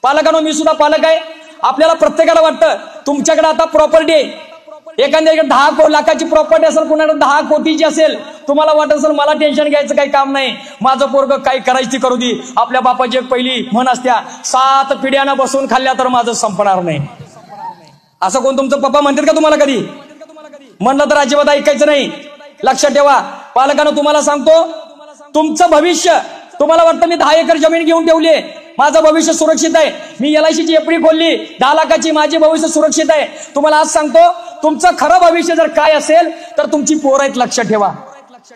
पालकांनो, मी सुद्धा पालक आहे. आपल्याला प्रत्येकाला वाटतं तुमच्याकडे आता प्रॉपर्टी आहे, एखाद्याकडे 10 लाखाची प्रॉपर्टी असेल, कुणाकडे 10 कोटीची असेल. तुम्हाला वाटत असेल मला टेन्शन घ्यायचं काही काम नाही, माझं पोरगं काही करायची ती करू दे. आपल्या बापाची एक पहिली म्हण असत्या, 7 पिढ्यानं बसून खाल्ल्या तर माझं संपणार नाही. असं कोण तुमचं पप्पा म्हणतात का तुम्हाला कधी? म्हणलं तर अजिबात ऐकायचं नाही. लक्षात ठेवा पालकांनो, तुम्हाला सांगतो तुमचं भविष्य, तुम्हाला वाटतं मी 10 एकर जमीन घेऊन ठेवली आहे, माझं भविष्य सुरक्षित आहे, मी LICची एफडी खोलली 10 लाखाची, माझे भविष्य सुरक्षित आहे. तुम्हाला आज सांगतो तुमचं खरं भविष्य जर काय असेल तर तुमची पोरं आहेत. लक्षात ठेवा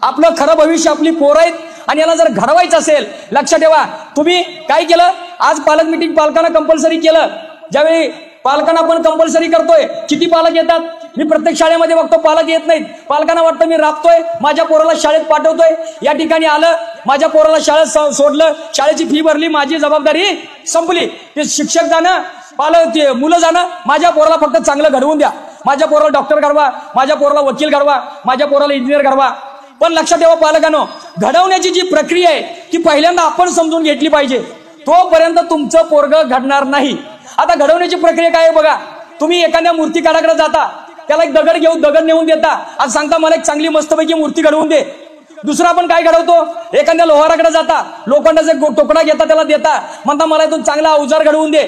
आपलं खरं भविष्य आपली पोरं आहेत. आणि याला जर घडवायचं असेल, लक्षात ठेवा तुम्ही काय केलं, आज पालक मीटिंग पालकांना कंपल्सरी केलं. ज्यावेळी पालकांना आपण कंपल्सरी करतोय, किती पालक येतात? मी प्रत्येक शाळेमध्ये बघतो पालक येत नाहीत. पालकांना वाटतं मी राबतोय, माझ्या पोराला शाळेत पाठवतोय, या ठिकाणी आलं, माझ्या पोराला शाळेत सोडलं, शाळेची फी भरली, माझी जबाबदारी संपली. ते शिक्षक जाणं, पालक मुलं जाणं, माझ्या पोराला फक्त चांगलं घडवून द्या, माझ्या पोराला डॉक्टर घडवा, माझ्या पोराला वकील घडवा, माझ्या पोराला इंजिनियर घडवा. पण लक्षात ठेवा पालकांनो, घडवण्याची जी प्रक्रिया आहे ती पहिल्यांदा आपण समजून घेतली पाहिजे. तोपर्यंत तुमचं पोरगं घडणार नाही. आता घडवण्याची प्रक्रिया काय आहे बघा, तुम्ही एखाद्या मूर्तिकाराकडे जाता, त्याला एक दगड नेऊन देता आणि सांगता मला एक चांगली मस्तपैकी मूर्ती घडवून दे. दुसरा आपण काय घडवतो, एखाद्या लोहाराकडे जाता, लोखंडाचा एक तुकडा घेता, त्याला देता, म्हणता मला इथून चांगला अवजार घडवून दे.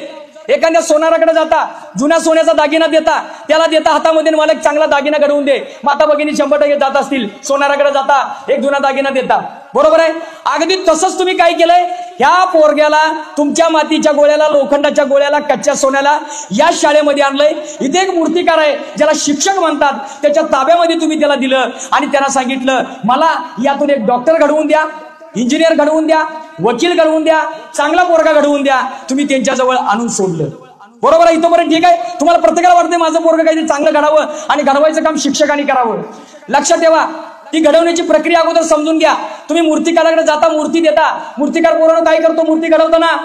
एखाद्या सोनाराकडे जाता, जुन्या सोन्याचा दागिना देता, त्याला देता हातामध्ये, मला एक चांगला दागिना घडवून दे. माता भगिनी 100% जात असतील, सोनाराकडे जाता, एक जुना दागिना देता, बरोबर आहे. अगदी तसंच तुम्ही काय केलंय, ह्या पोरग्याला तुमच्या मातीच्या गोळ्याला, लोखंडाच्या गोळ्याला, कच्च्या सोन्याला या शाळेमध्ये आणलंय. इथे एक मूर्तिकार आहे ज्याला शिक्षक म्हणतात, त्याच्या ताब्यामध्ये तुम्ही त्याला दिलं आणि त्याला सांगितलं मला यातून एक डॉक्टर घडवून द्या, इंजिनियर घडवून द्या, वकील घडवून द्या, चांगला पोरगा घडवून द्या. तुम्ही त्यांच्याजवळ आणून सोडलं, बरोबर आहे. इथपर्यंत ठीक आहे. तुम्हाला प्रत्येकाला वाटते माझं पोरगं काहीतरी चांगलं घडावं आणि घडवायचं काम शिक्षकांनी करावं. लक्षात ठेवा ती घडवण्याची प्रक्रिया अगोदर समजून घ्या. तुम्ही मूर्तिकाराकडे जाता, मूर्ती देता, मूर्तिकार पोरानं काय करतो, मूर्ती घडवताना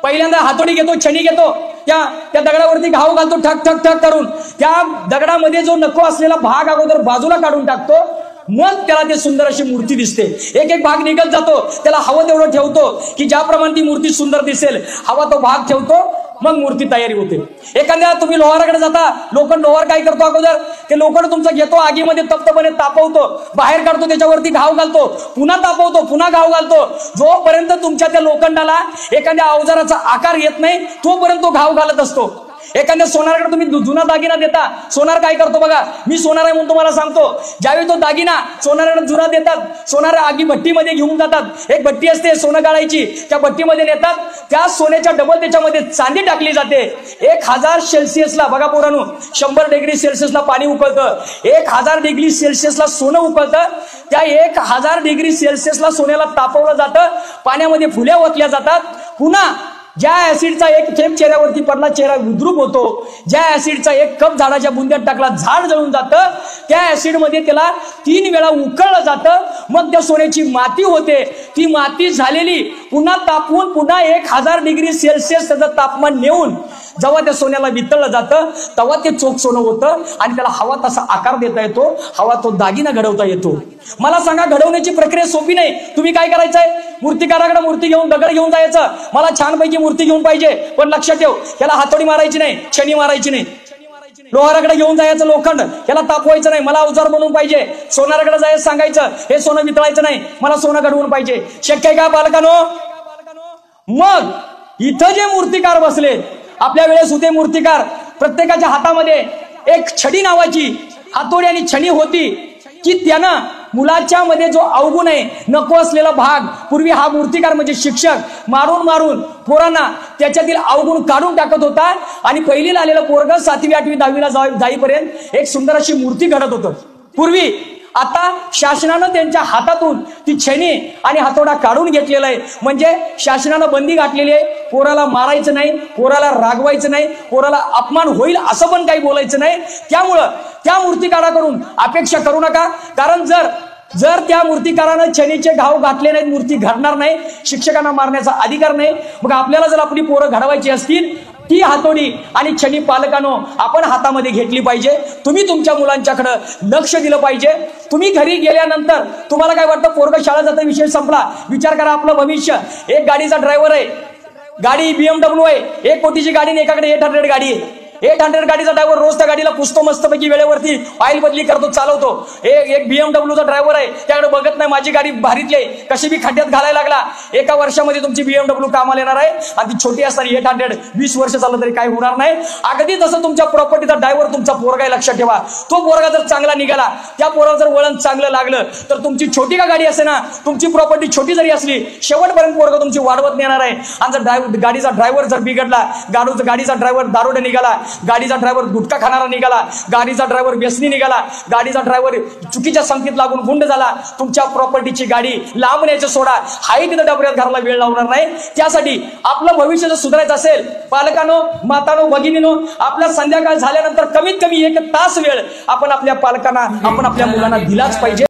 पहिल्यांदा हातोडी घेतो, छणी घेतो, त्या दगडावरती घाव घालतो, ठक ठक ठक करून त्या दगडामध्ये जो नको असलेला भाग अगोदर बाजूला काढून टाकतो. मग त्याला ते सुंदर अशी मूर्ती दिसते. एक एक भाग निघत जातो, त्याला हवं तेवढं ठेवतो की ज्याप्रमाणे ती मूर्ती सुंदर दिसेल, हवा तो भाग ठेवतो, मग मूर्ती तयारी होते. एखाद्या तुम्ही लोहाराकडे जाता, लोहार काय करतो, अगोदर ते लोखंड तुमचं घेतो, आगीमध्ये तप्तपणे तापवतो, बाहेर काढतो, त्याच्यावरती घाव घालतो, पुन्हा तापवतो, पुन्हा घाव घालतो. जोपर्यंत तुमच्या त्या लोखंडाला एखाद्या अवजाराचा आकार येत नाही तोपर्यंत तो घाव घालत असतो. एखाद्या सोनाराकडे तुम्ही जुना दागिना देता, सोनार काय करतो बघा, मी सोनार आहे म्हणून तुम्हाला सांगतो, ज्यावेळी तो दागिना सोनाराकडे जुना देतात, सोनार आगी भट्टीमध्ये घेऊन जातात, एक भट्टी असते सोनं गाळायची, त्या भट्टीमध्ये नेतात, त्या सोन्याच्या डबल त्याच्यामध्ये चांदी टाकली जाते. 1000 सेल्सिअसला बघा पोरांनो, 100 डिग्री सेल्सिअसला पाणी उकळतं, 1000 डिग्री सेल्सिअसला सोनं उकळतं. त्या 1000 डिग्री सेल्सिअसला सोन्याला तापवलं जातं, पाण्यामध्ये फुल्या ओतल्या जातात. पुन्हा ज्या ऍसिडचा एक थेंब चेहऱ्यावरती पडला, चेहरा विद्रूप होतो. ज्या ऍसिडचा एक कप झाडाच्या बुंद्यात टाकला, झाड जळून जातं. त्या ऍसिडमध्ये त्याला 3 वेळा उकळलं जातं, मग त्या सोन्याची माती होते. ती माती झालेली पुन्हा तापवून, पुन्हा 1000 डिग्री सेल्सिअस त्याचं तापमान नेऊन जेव्हा त्या सोन्याला वितळलं जातं, तेव्हा ते चोख सोनं होतं आणि त्याला हवा तसा आकार देता येतो, हवा तो दागिना घडवता येतो. मला सांगा, घडवण्याची प्रक्रिया सोपी नाही. तुम्ही काय करायचंय, मूर्तिकाराकडे मूर्ती घेऊन, दगड घेऊन जायचं, मला छानपैकी मूर्ती घेऊन पाहिजे, पण लक्षात ठेव त्याला हातोडी मारायची नाही, छणी मारायची नाही. लोहाराकडे घेऊन जायचं लोखंड, याला तापवायचं नाही, मला अवजार बनवून पाहिजे. सोनाराकडे जायचं, सांगायचं हे सोनं वितळायचं नाही, मला सोनं घडवून पाहिजे. शक्य आहे का पालकांनो? मग इथं जे मूर्तिकार बसले, आपल्या वेळेस होते मूर्तिकार, प्रत्येकाच्या हातामध्ये एक छडी नावाची हातोडी आणि छडी होती की त्यानं मुलाच्या मध्ये जो अवगुण आहे, नको असलेला भाग, पूर्वी हा मूर्तिकार म्हणजे शिक्षक मारून मारून पोरांना त्याच्यातील अवगुण काढून टाकत होता आणि पहिलीला आलेलं पोरग 7वी 8वी 10वीला जाईपर्यंत एक सुंदर अशी मूर्ती घडत होतं पूर्वी. आता शासनानं त्यांच्या हातातून ती छेनी आणि हातोडा काढून घेतलेला आहे. म्हणजे शासनानं बंदी घातलेली आहे, पोराला मारायचं नाही, पोराला रागवायचं नाही, पोराला अपमान होईल असं पण काही बोलायचं नाही. त्यामुळं त्या मूर्तिकाराकडून अपेक्षा करू नका, कारण जर त्या मूर्तिकारानं छेनीचे घाव घातले नाहीत, मूर्ती घडणार नाही. शिक्षकांना मारण्याचा अधिकार नाही. मग आपल्याला जर आपली पोरं घडवायची असतील, ती हातोडी आणि छडी पालकांनो आपण हातामध्ये घेतली पाहिजे. तुम्ही तुमच्या मुलांच्याकडे लक्ष दिलं पाहिजे. तुम्ही घरी गेल्यानंतर तुम्हाला काय वाटतं, पोरगं शाळा जाता, विषय संपला. विचार करा, आपलं भविष्य. एक गाडीचा ड्रायव्हर आहे, गाडी BMW आहे, 1 कोटीची गाडी आणि एकाकडे 800 गाडी आहे. 800 गाडीचा ड्रायव्हर रोज त्या गाडीला पुसतो, मस्तपैकी वेळेवरती ऑइल बदली करतो, चालवतो. एक BMW चा ड्रायव्हर आहे, त्याकडे बघत नाही माझी गाडी भारीतली आहे, कशी बी खड्ड्यात घालायला लागला. एका वर्षामध्ये तुमची BMW कामाला येणार आहे आणि ती छोटी असणारी 800 20 वर्ष चाललं तरी काही होणार नाही. अगदी तसं तुमच्या प्रॉपर्टीचा ड्रायव्हर तुमचा पोरगा आहे, लक्षात ठेवा. तो पोरगा जर चांगला निघाला, त्या पोराला जर वळण चांगलं लागलं तर तुमची छोटी का गाडी असे ना, तुमची प्रॉपर्टी छोटी जरी असली, शेवटपर्यंत पोरगा तुमची वाढवत नेणार आहे. आणि जर गाडीचा ड्रायव्हर जर बिघडला, गाडीचा ड्रायव्हर दारोडे निघाला, गाडीचा ड्रायव्हर गुटखा खाणारा निघाला, गाडीचा ड्रायव्हर व्यसनी निघाला, गाडीचा ड्रायव्हर चुकीच्या संगतीत लागून गुंड झाला, तुमच्या प्रॉपर्टीची गाडी लांब न्यायचं सोडा, हाही तिथं डबऱ्यात घराला वेळ लावणार नाही. त्यासाठी आपलं भविष्य जर सुधारायचं असेल, पालकांनो, मातांनो, भगिनीनो, आपल्या संध्याकाळ झाल्यानंतर कमीत कमी 1 तास वेळ आपण आपल्या पालकांना, आपण आपल्या मुलांना दिलाच पाहिजे.